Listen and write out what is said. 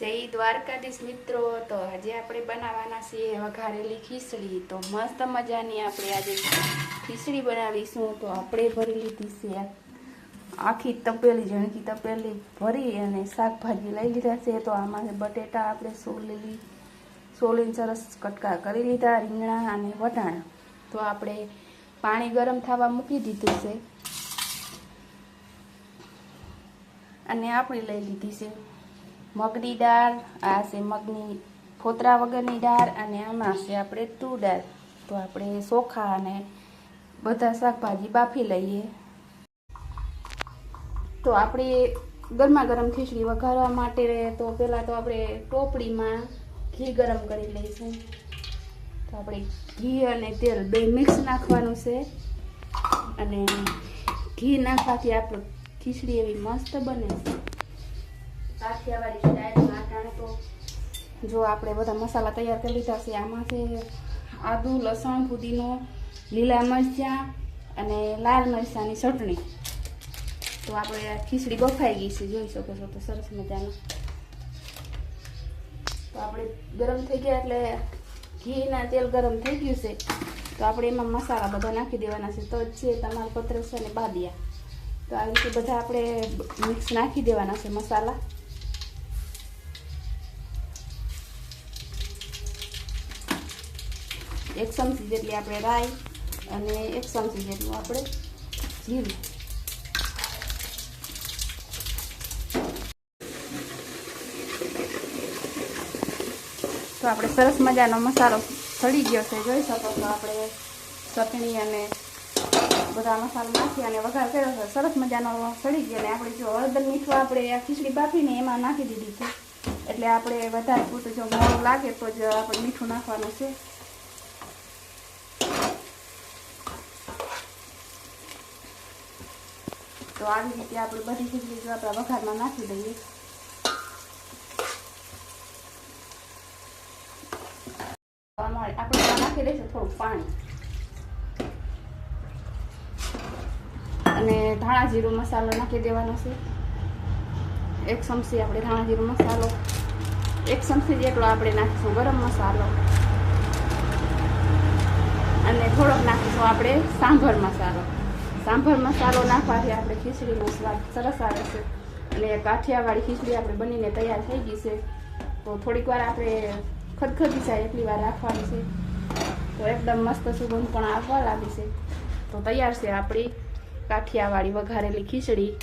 જય દ્વારકાધીશ મિત્રો, તો આજે આપણે બનાવવાના છીએ વઘારેલી ખીચડી। તો મસ્ત મજાની આપણે આજે ખીચડી બનાવીશું। તો આપણે ભરી લીધી છે આખી તપેલી, જણકી તપેલી ભરી અને શાકભાજી લઈ લીધા છે। તો આમાં બટેટા આપણે સોલીને સરસ કટકા કરી લીધા, રીંગણા અને વટાણા। તો આપણે પાણી ગરમ થવા મૂકી દીધું છે અને આપણે લઈ લીધી છે મગની દાળ। આ છે મગની ફોતરા વગરની દાળ અને આમાં છે આપણે તુર દાળ। તો આપણે ચોખા અને બધા શાકભાજી બાફી લઈએ। તો આપણે ગરમા ગરમ ખીચડી વઘારવા માટે તો પહેલાં તો આપણે ટોપડીમાં ઘી ગરમ કરી લઈશું। તો આપણે ઘી અને તેલ બે મિક્સ નાખવાનું છે અને ઘી નાખવાથી આપણું ખીચડી એવી મસ્ત બને છે। કાઠિયાવાડી સ્ટાઇલમાં અટાણે તો જો આપણે બધા મસાલા તૈયાર કરી લીધા છે। આમાં છે આદુ, લસણ, ફુદીનો, લીલા મરચાં અને લાલ મરચાંની ચટણી। તો આપણે આ ખીચડી બફાઈ ગઈ છે, જોઈ શકો છો તો સરસ મજાનું। તો આપણે ગરમ થઈ ગયા એટલે ઘી ના તેલ ગરમ થઈ ગયું છે। તો આપણે એમાં મસાલા બધા નાખી દેવાના છે। તો છે તમાલપત્ર છે અને બાદિયા। તો આ રીતે બધા આપણે મિક્સ નાખી દેવાના છે મસાલા। એક ચમચી જેટલી આપણે રાઈ અને એક ચમચી જેટલું આપણે જીરું। તો આપણે સરસ મજાનો મસાલો સળી ગયો છે, જોઈ શકો છો। આપણે ચટણી અને બધા મસાલા નાખી અને વઘાર કર્યો છે, સરસ મજાનો સળી ગયો। અને આપણે જો હળદર મીઠું આપણે આ ખીચડી બાફીને એમાં નાખી દીધી છે, એટલે આપણે વધારે પૂરતું જો મોડું લાગે તો જ આપણે મીઠું નાખવાનું છે। તો આવી રીતે આપણે બધી ખીચડી જો આપણા વઘારમાં નાખી દઈએ। આપણે નાખી દઈશું થોડું પાણી અને ધાણા જીરું મસાલો નાખી દેવાનો છે। એક ચમચી આપણે ધાણા જીરું મસાલો, એક ચમચી જેટલો આપણે નાખીશું ગરમ મસાલો અને થોડોક નાખીશું આપણે સાંભર મસાલો। સાંભર મસાલો નાખવાથી આપણે ખીચડીનો સ્વાદ સરસ આવે છે અને કાઠિયાવાડી ખીચડી આપણે બનીને તૈયાર થઈ ગઈ છે। તો થોડીક વાર આપણે ખદખદી જાય એટલી વાર રાખવાની છે, તો એકદમ મસ્ત સુગંધ પણ આવવા લાગી છે। તો તૈયાર છે આપણી કાઠિયાવાડી વઘારેલી ખીચડી।